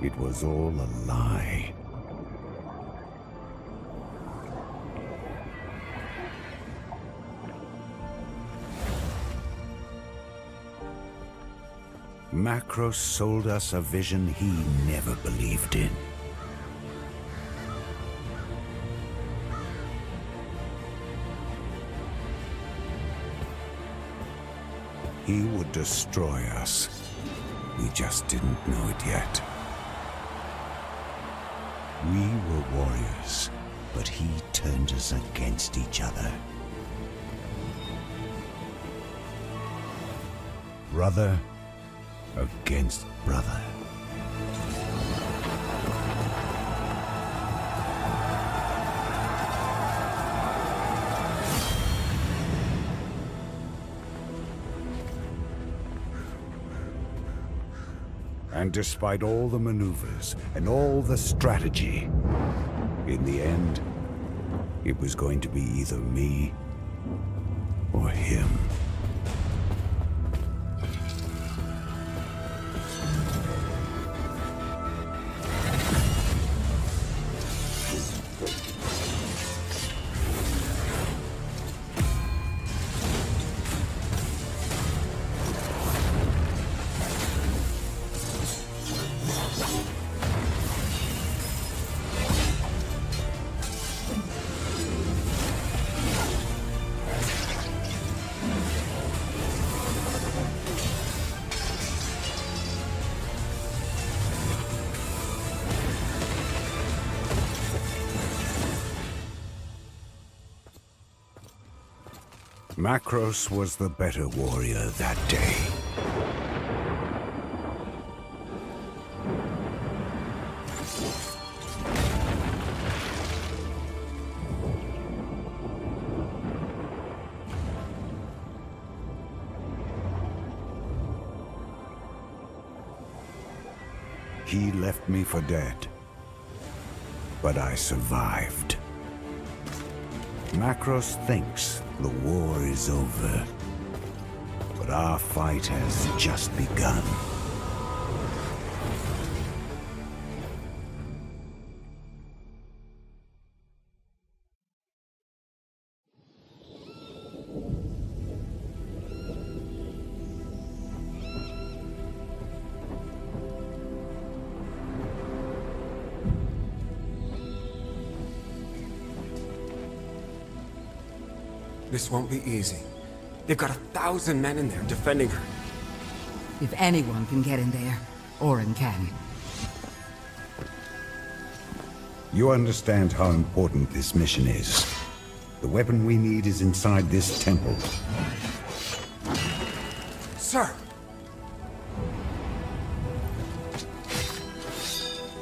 It was all a lie. Macros sold us a vision he never believed in. He would destroy us. We just didn't know it yet. We were warriors, but he turned us against each other. Brother against brother. And despite all the maneuvers and all the strategy, in the end, it was going to be either me or him. Macros was the better warrior that day. He left me for dead, but I survived. Macros thinks the war is over, but our fight has just begun. This won't be easy. They've got 1,000 men in there defending her. If anyone can get in there, Orin can. You understand how important this mission is. The weapon we need is inside this temple. Sir!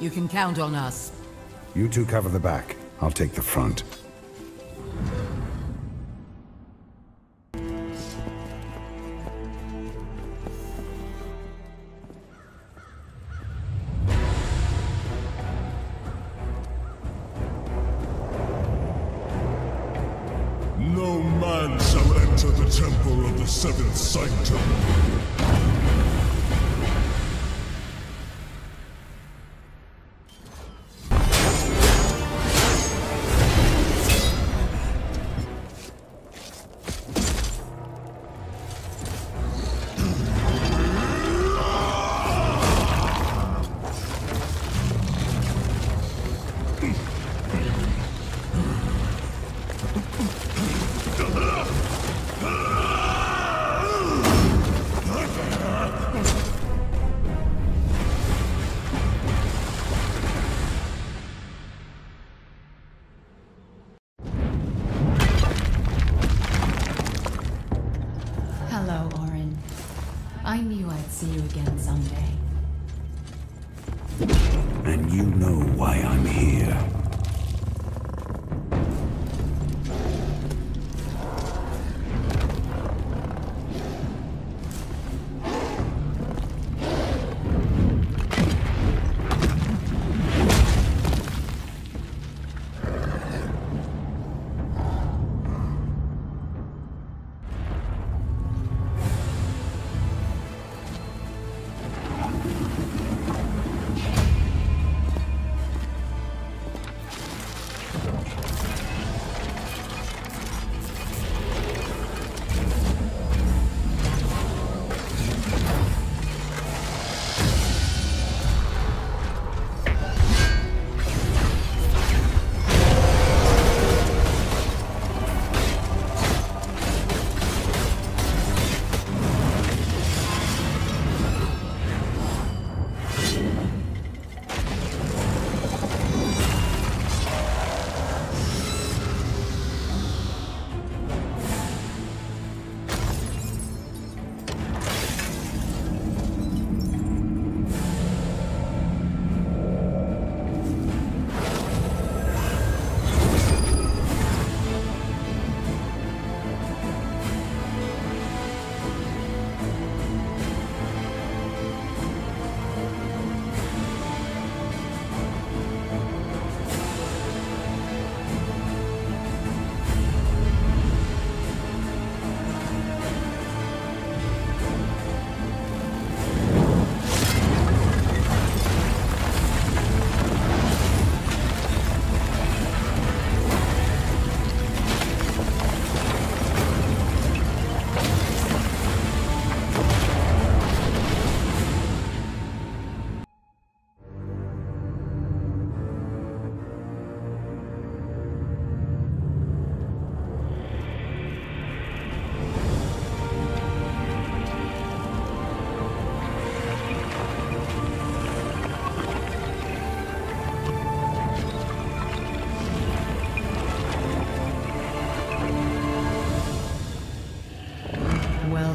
You can count on us. You two cover the back. I'll take the front. No man shall enter the temple of the seventh sanctum. Hello, Orin. I knew I'd see you again someday. And you know why I'm here.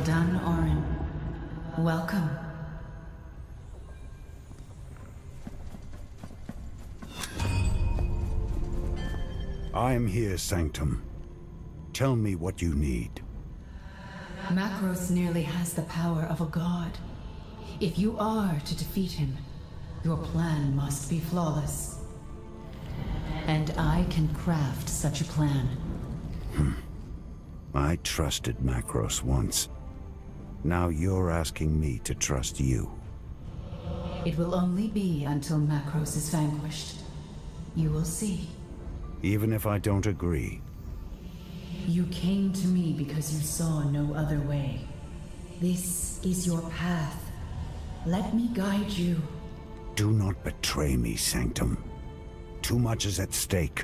done, Orin. Welcome. I am here, Sanctum. Tell me what you need. Macros nearly has the power of a god. If you are to defeat him, your plan must be flawless. And I can craft such a plan. I trusted Macros once. Now you're asking me to trust you. It will only be until Macros is vanquished. You will see. Even if I don't agree. You came to me because you saw no other way. This is your path. Let me guide you. Do not betray me, Sanctum. Too much is at stake.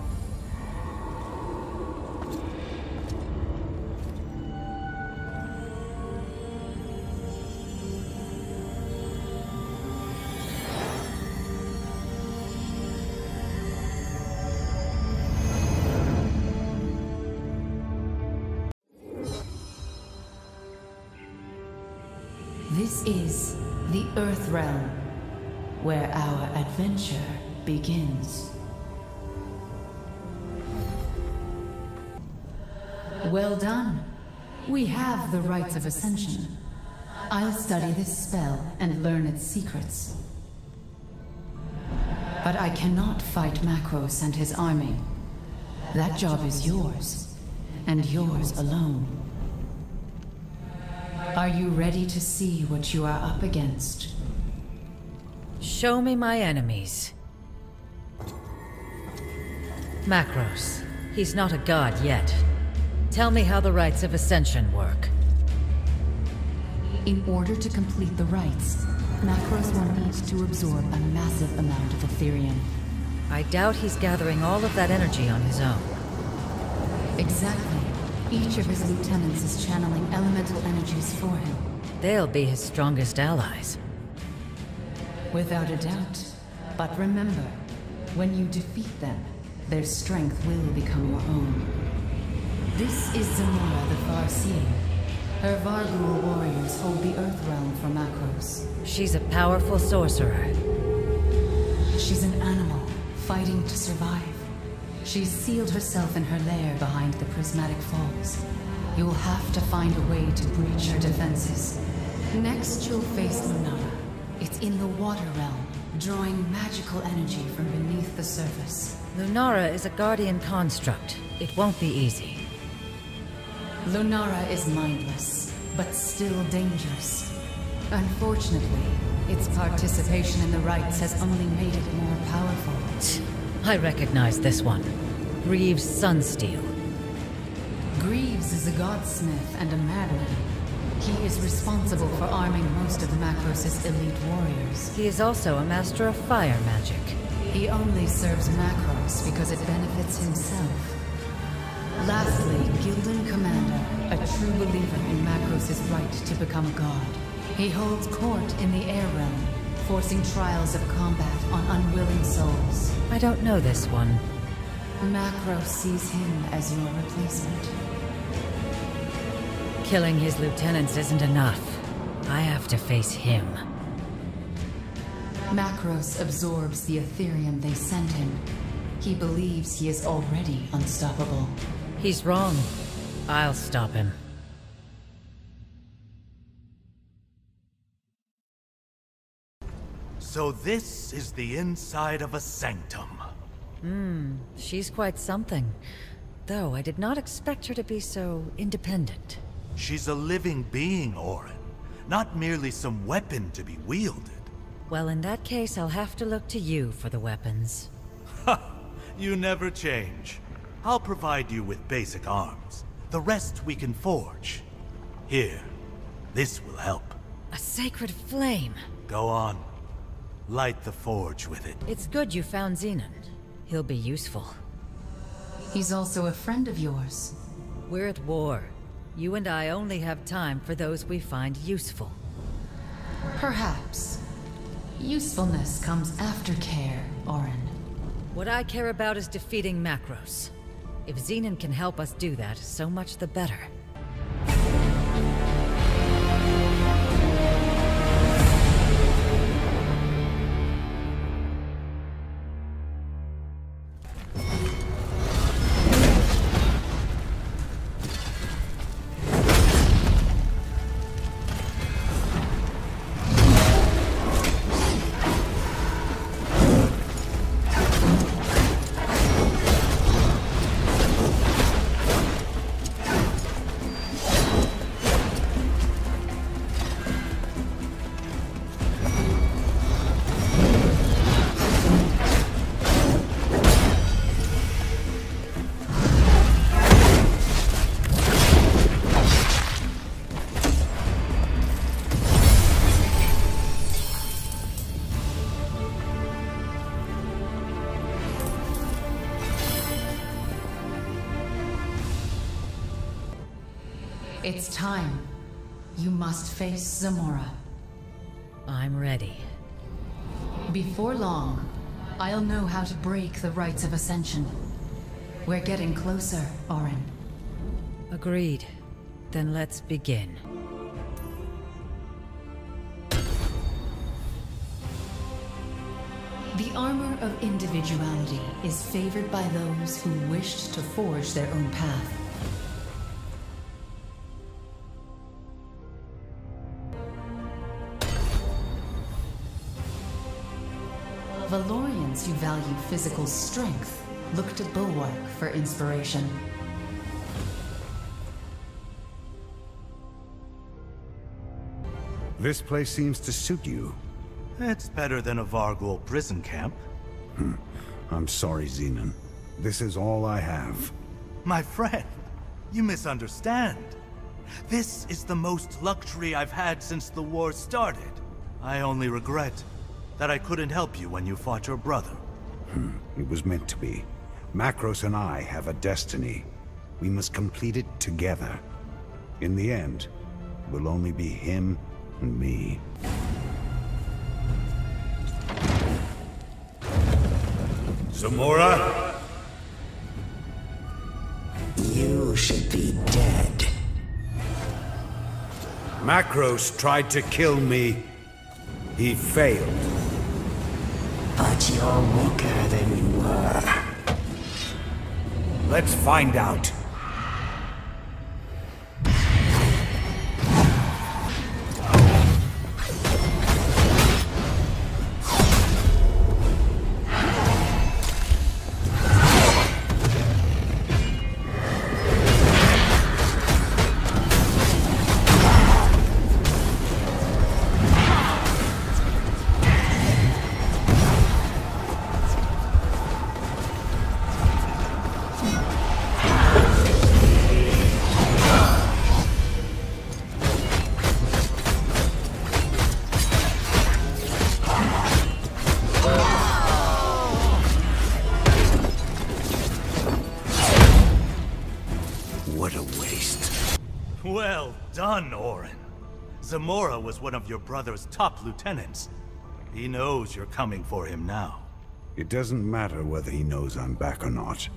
This is the Earth Realm, where our adventure begins. Well done. We have the rites of ascension. I'll study this spell and learn its secrets. But I cannot fight Macros and his army. That job is yours, and yours alone. Are you ready to see what you are up against? Show me my enemies. Macros. He's not a god yet. Tell me how the rites of ascension work. In order to complete the rites, Macros will need to absorb a massive amount of Ethereum. I doubt he's gathering all of that energy on his own. Exactly. Each of his lieutenants is channeling elemental energies for him. They'll be his strongest allies. Without a doubt. But remember, when you defeat them, their strength will become your own. This is Zamora the Farseeing. Her Varghul warriors hold the Earth Realm for Macros. She's a powerful sorcerer. She's an animal, fighting to survive. She's sealed herself in her lair behind the prismatic falls. You'll have to find a way to breach her defenses. Next, you'll face Lunara. It's in the Water Realm, drawing magical energy from beneath the surface. Lunara is a guardian construct. It won't be easy. Lunara is mindless, but still dangerous. Unfortunately, its participation in the rites has only made it more powerful. I recognize this one. Greaves Sunsteel. Greaves is a godsmith and a madman. He is responsible for arming most of Macros' elite warriors. He is also a master of fire magic. He only serves Macros because it benefits himself. Lastly, Gildan Commander, a true believer in Macros' right to become a god. He holds court in the air realm, forcing trials of combat on unwilling souls. I don't know this one. Macros sees him as your replacement. Killing his lieutenants isn't enough. I have to face him. Macros absorbs the Ethereum they send him. He believes he is already unstoppable. He's wrong. I'll stop him. So this is the inside of a sanctum. She's quite something. Though I did not expect her to be so independent. She's a living being, Orin. Not merely some weapon to be wielded. Well, in that case, I'll have to look to you for the weapons. Ha! You never change. I'll provide you with basic arms. The rest we can forge. Here, this will help. A sacred flame! Go on. Light the forge with it. It's good you found Zenon. He'll be useful. He's also a friend of yours. We're at war. You and I only have time for those we find useful. Perhaps. Usefulness comes after care, Orin. What I care about is defeating Macros. If Zenon can help us do that, so much the better. It's time. You must face Zamora. I'm ready. Before long, I'll know how to break the rites of Ascension. We're getting closer, Orin. Agreed. Then let's begin. The armor of individuality is favored by those who wished to forge their own path. Valorians who value physical strength look to Bulwark for inspiration. This place seems to suit you. It's better than a Vargol prison camp. I'm sorry, Zenon. This is all I have. My friend, you misunderstand. This is the most luxury I've had since the war started. I only regret that I couldn't help you when you fought your brother. It was meant to be. Macros and I have a destiny. We must complete it together. In the end, it will only be him and me. Zamora? You should be dead. Macros tried to kill me. He failed. But you're weaker than you were. Let's find out. Well done, Orin. Zamora was one of your brother's top lieutenants. He knows you're coming for him now. It doesn't matter whether he knows I'm back or not.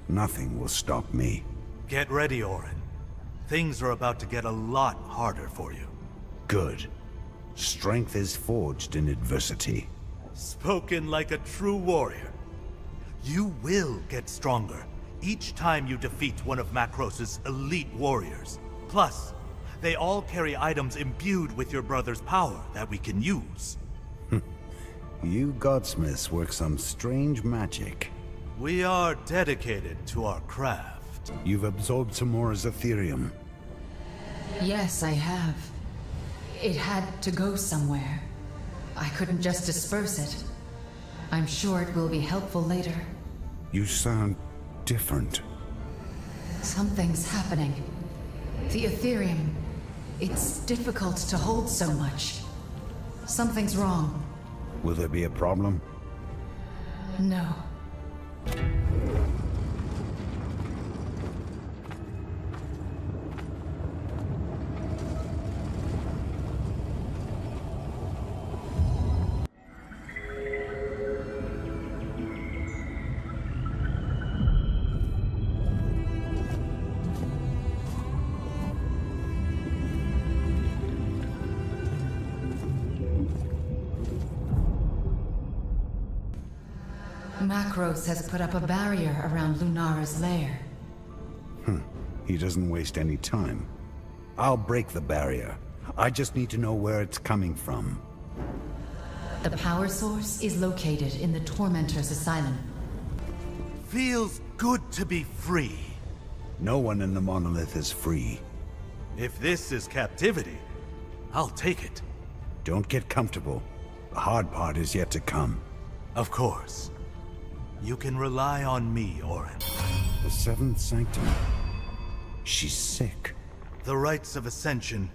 Nothing will stop me. Get ready, Orin. Things are about to get a lot harder for you. Good. Strength is forged in adversity. Spoken like a true warrior. You will get stronger each time you defeat one of Macros's elite warriors. Plus, they all carry items imbued with your brother's power that we can use. You godsmiths work some strange magic. We are dedicated to our craft. You've absorbed Zamora's Ethereum. Yes, I have. It had to go somewhere. I couldn't just disperse it. I'm sure it will be helpful later. You sound different. Something's happening. The Ethereum, it's difficult to hold so much. Something's wrong. Will there be a problem? No. Macros has put up a barrier around Lunara's lair. He doesn't waste any time. I'll break the barrier. I just need to know where it's coming from. The power source is located in the Tormentor's Asylum. Feels good to be free. No one in the monolith is free. If this is captivity, I'll take it. Don't get comfortable. The hard part is yet to come. Of course. You can rely on me, Orin. The Seventh Sanctum. She's sick. The rites of Ascension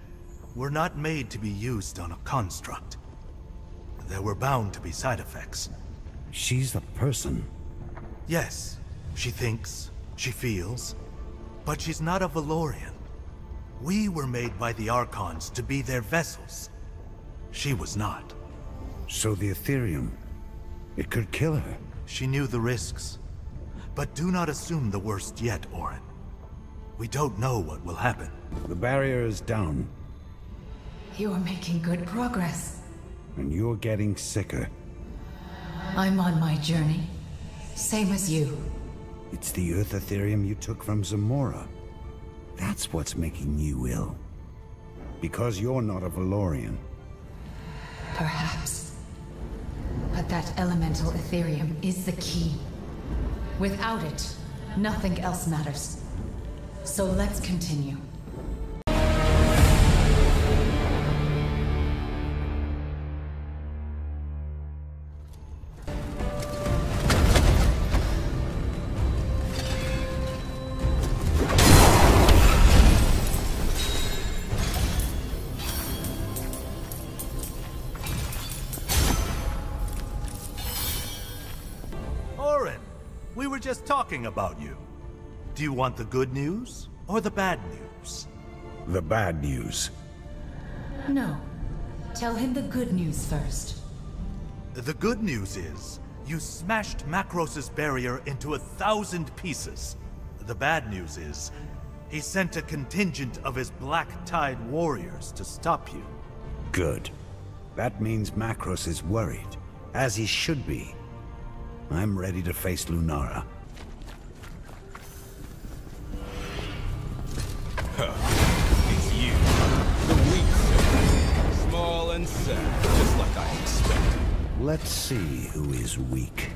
were not made to be used on a construct. There were bound to be side effects. She's a person. Yes, she thinks, she feels, but she's not a Valorian. We were made by the Archons to be their vessels. She was not. So the Ethereum, it could kill her. She knew the risks. But do not assume the worst yet, Orin. We don't know what will happen. The barrier is down, You're making good progress. and you're getting sicker. I'm on my journey. Same as you. It's the Earth Ethereum you took from Zamora. That's what's making you ill. Because you're not a Valorian. Perhaps. But that elemental Ethereum is the key. Without it, nothing else matters. So let's continue. Orin, we were just talking about you. Do you want the good news or the bad news? The bad news. No. Tell him the good news first. The good news is, you smashed Macros's barrier into 1,000 pieces. The bad news is, he sent a contingent of his Black Tide warriors to stop you. Good. That means Macros is worried, as he should be. I'm ready to face Lunara. It's you. The weak thing. Small and sad, just like I expected. Let's see who is weak.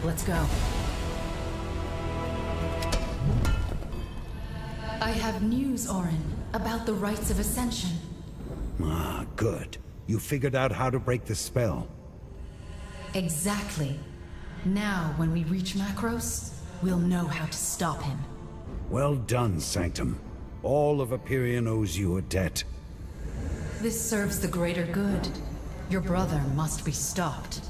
Let's go. I have news, Orin, about the rites of Ascension. Ah, good. You figured out how to break the spell. Exactly. Now, when we reach Macros, we'll know how to stop him. Well done, Sanctum. All of Aperion owes you a debt. This serves the greater good. Your brother must be stopped.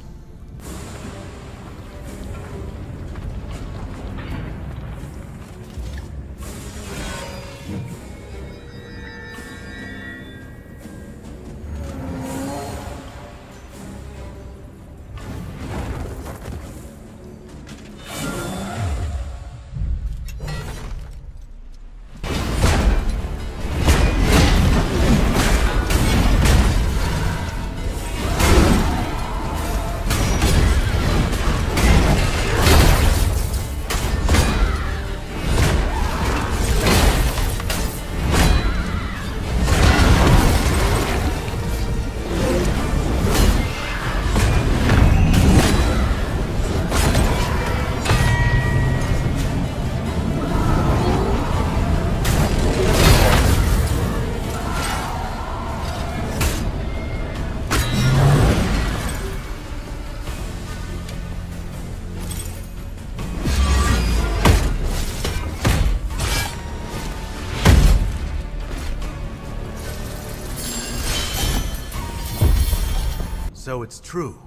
So it's true.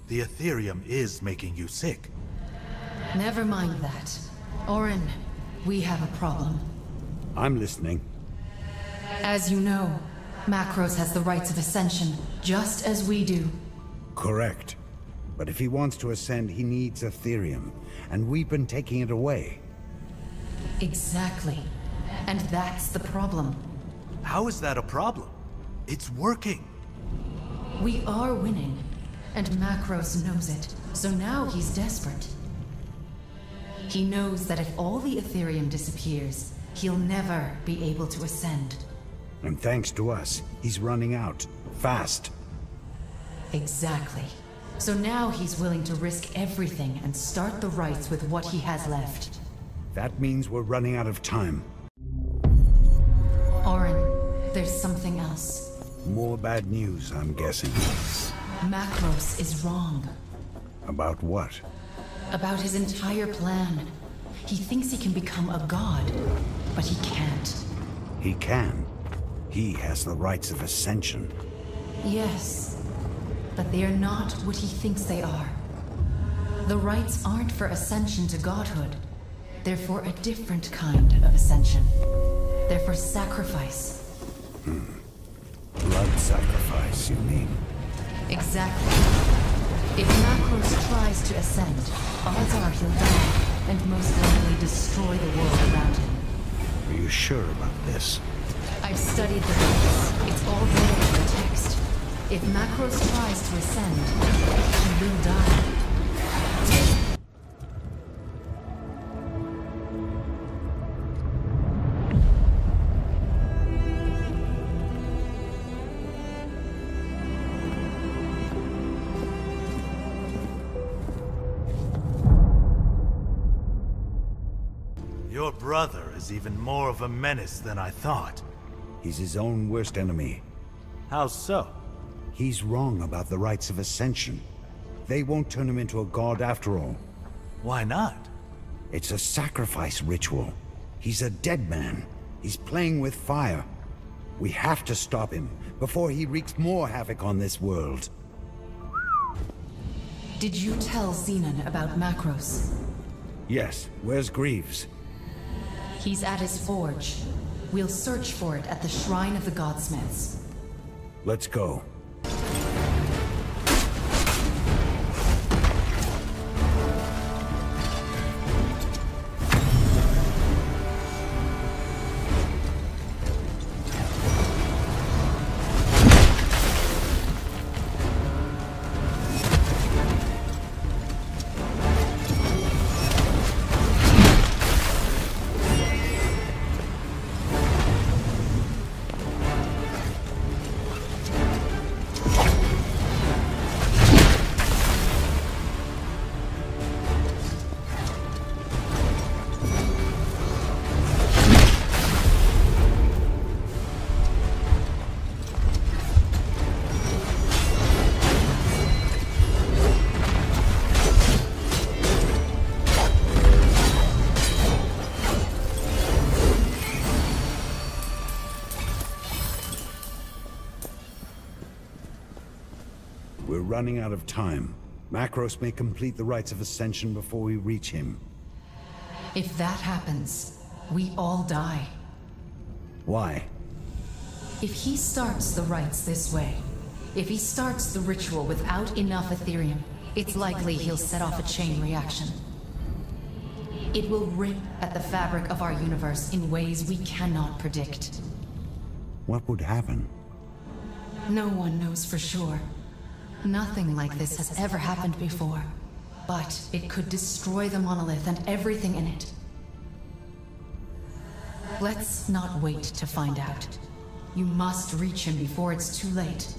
The Ethereum is making you sick. Never mind that. Orin, we have a problem. I'm listening. As you know, Macros has the rights of ascension, just as we do. Correct. But if he wants to ascend, he needs Ethereum, and we've been taking it away. Exactly. And that's the problem. How is that a problem? It's working. We are winning, and Macros knows it, so now he's desperate. He knows that if all the Ethereum disappears, he'll never be able to ascend. And thanks to us, he's running out. Fast. Exactly. So now he's willing to risk everything and start the rites with what he has left. That means we're running out of time. Orin, there's something else. More bad news, I'm guessing. Macros is wrong. About what? About his entire plan. He thinks he can become a god, but he can't. He can. He has the rights of ascension. Yes, but they are not what he thinks they are. The rights aren't for ascension to godhood. They're for a different kind of ascension. They're for sacrifice. Blood sacrifice, you mean? Exactly. If Macros tries to ascend, odds are he'll die, and most likely destroy the world around him. Are you sure about this? I've studied the rites. It's all there in the text. If Macros tries to ascend, he will die. Your brother is even more of a menace than I thought. He's his own worst enemy. How so? He's wrong about the rites of ascension. They won't turn him into a god after all. Why not? It's a sacrifice ritual. He's a dead man. He's playing with fire. We have to stop him before he wreaks more havoc on this world. Did you tell Xenon about Macros? Yes, where's Greaves? He's at his forge. We'll search for it at the Shrine of the Godsmiths. Let's go. We're running out of time. Macros may complete the rites of ascension before we reach him. If that happens, we all die. Why? If he starts the rites this way, if he starts the ritual without enough Ethereum, it's likely he'll set off a chain reaction. It will rip at the fabric of our universe in ways we cannot predict. What would happen? No one knows for sure. Nothing like this has ever happened before. But it could destroy the monolith and everything in it. Let's not wait to find out. You must reach him before it's too late.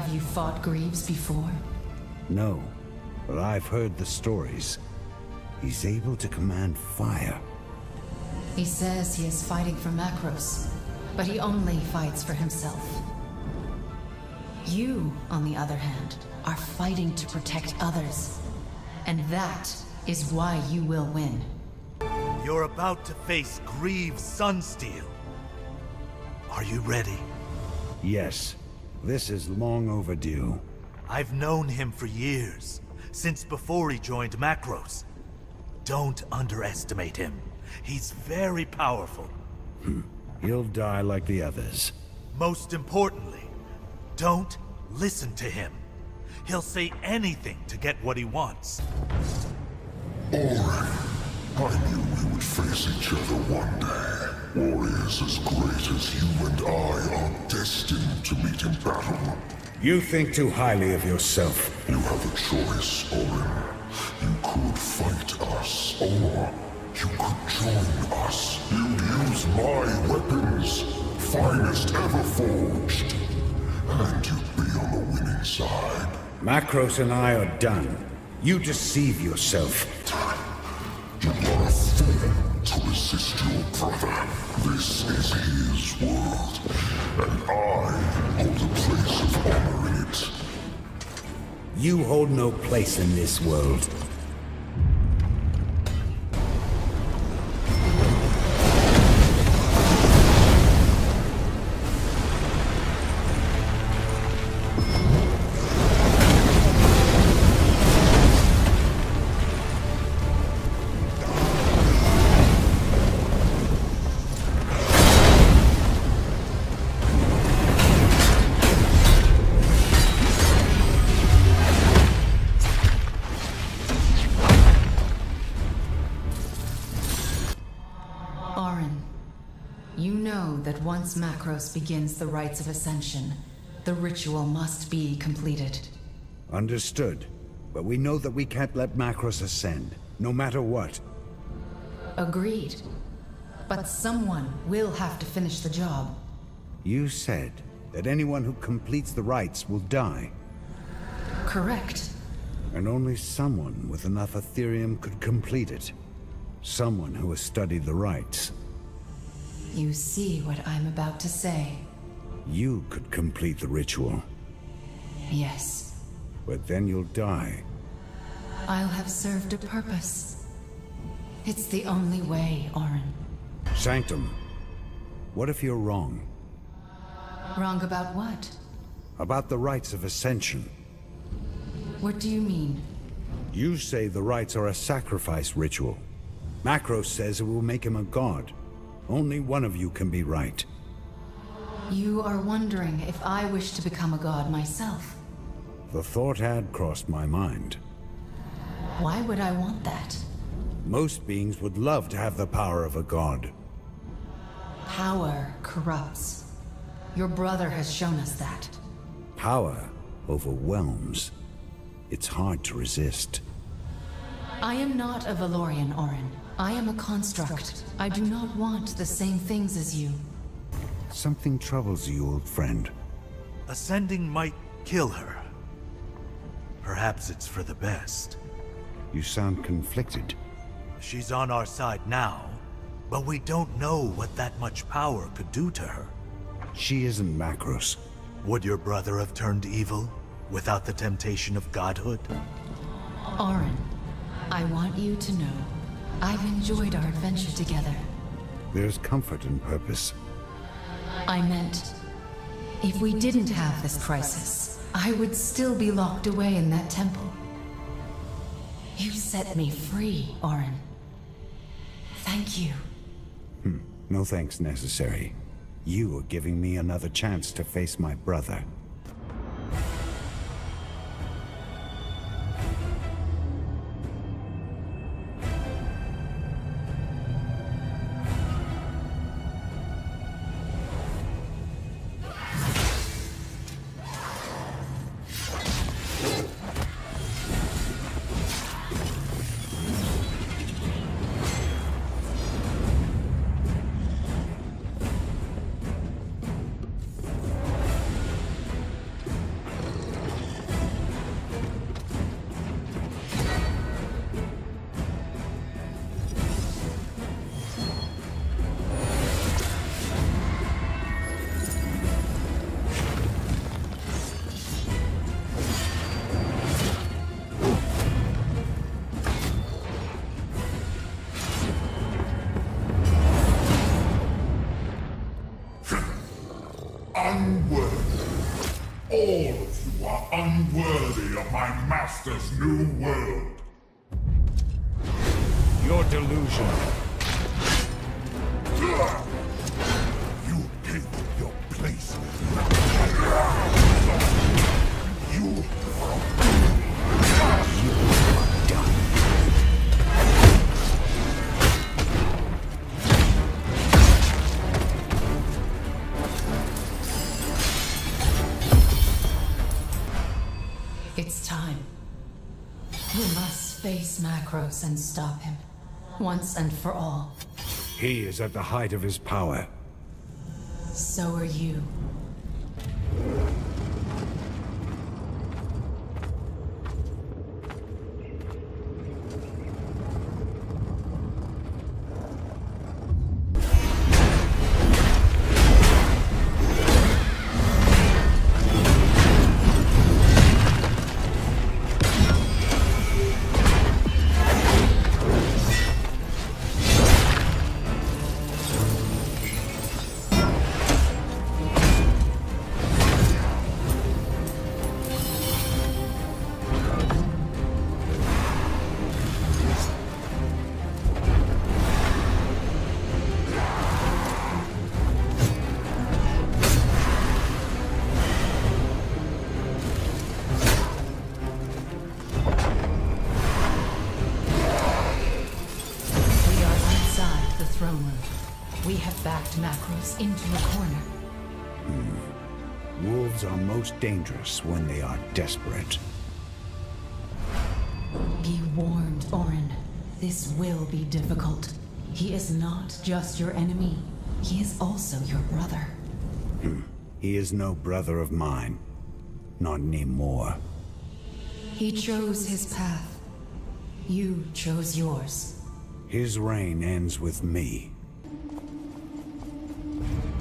Have you fought Greaves before? No, but I've heard the stories. He's able to command fire. He says he is fighting for Macros, but he only fights for himself. You, on the other hand, are fighting to protect others. And that is why you will win. You're about to face Greaves Sunsteel. Are you ready? Yes, this is long overdue. I've known him for years, since before he joined Macros. Don't underestimate him. He's very powerful. He'll die like the others. Most importantly, don't listen to him. He'll say anything to get what he wants. Orin, I knew we would face each other one day. Warriors as great as you and I are destined to meet in battle. You think too highly of yourself. You have a choice, Orin. You could fight us, or you could join us. You'd use my weapons, finest ever forged. And you'd be on the winning side. Macros and I are done. You deceive yourself. You are a fool to resist your brother. This is his world, and I hold a place of honor in it. You hold no place in this world. Once Macros begins the rites of ascension, the ritual must be completed. Understood. But we know that we can't let Macros ascend, no matter what. Agreed. But someone will have to finish the job. You said that anyone who completes the rites will die. Correct. And only someone with enough Ethereum could complete it. Someone who has studied the rites. You see what I'm about to say. You could complete the ritual. Yes. But then you'll die. I'll have served a purpose. It's the only way, Orin. Sanctum, what if you're wrong? Wrong about what? About the rites of ascension. What do you mean? You say the rites are a sacrifice ritual. Macros says it will make him a god. Only one of you can be right. You are wondering if I wish to become a god myself. The thought had crossed my mind. Why would I want that? Most beings would love to have the power of a god. Power corrupts. Your brother has shown us that. Power overwhelms. It's hard to resist. I am not a Valorian, Orin. I am a construct. I do not want the same things as you. Something troubles you, old friend. Ascending might kill her. Perhaps it's for the best. You sound conflicted. She's on our side now, but we don't know what that much power could do to her. She isn't Macros. Would your brother have turned evil without the temptation of godhood? Orin, I want you to know I've enjoyed our adventure together. There's comfort in purpose. I meant, if we didn't have this crisis, I would still be locked away in that temple. You set me free, Orin. Thank you. No thanks necessary. You are giving me another chance to face my brother. All of you are unworthy of my master's new world. You're delusional. You gave up your place. You are done. It's time. You must face Macros and stop him, once and for all. He is at the height of his power. So are you. Macros into a corner. Wolves are most dangerous when they are desperate. Be warned, Orin. This will be difficult. He is not just your enemy. He is also your brother. He is no brother of mine. Not anymore. He chose his path. You chose yours. His reign ends with me.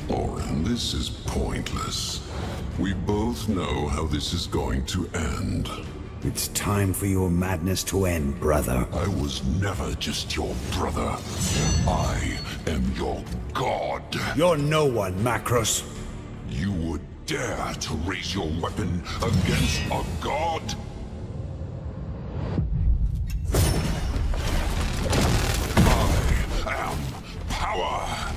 Orin, this is pointless. We both know how this is going to end. It's time for your madness to end, brother. I was never just your brother. I am your god. You're no one, Macros. You would dare to raise your weapon against a god? I am power.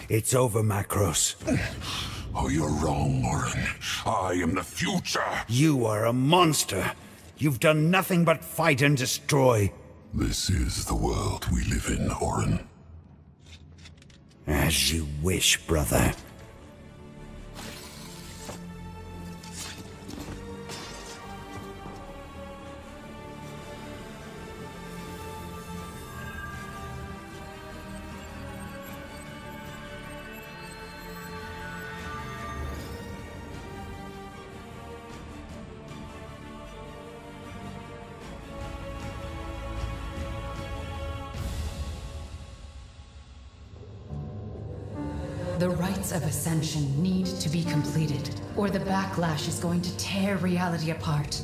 It's over, Macros. Oh, you're wrong, Orin. I am the future. You are a monster. You've done nothing but fight and destroy. This is the world we live in, Orin. As you wish, brother. The rites of ascension need to be completed, or the backlash is going to tear reality apart.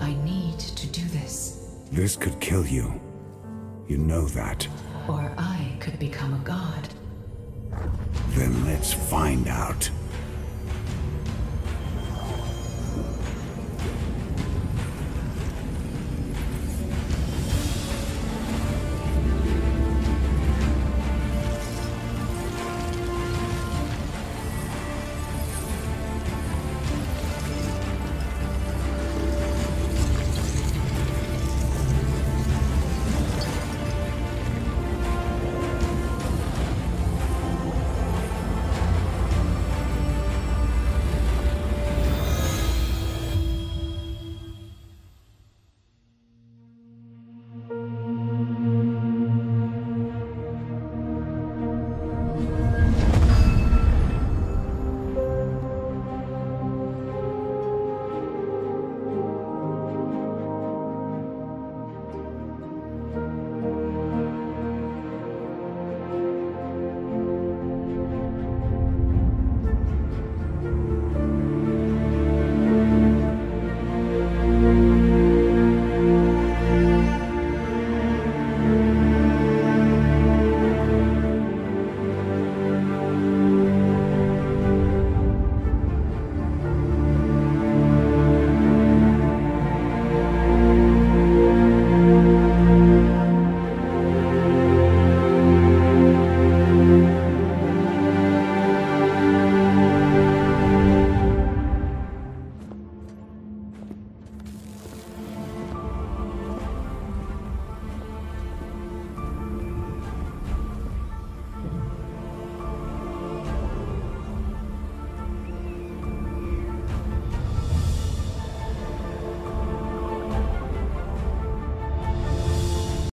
I need to do this. This could kill you. You know that. Or I could become a god. Then let's find out.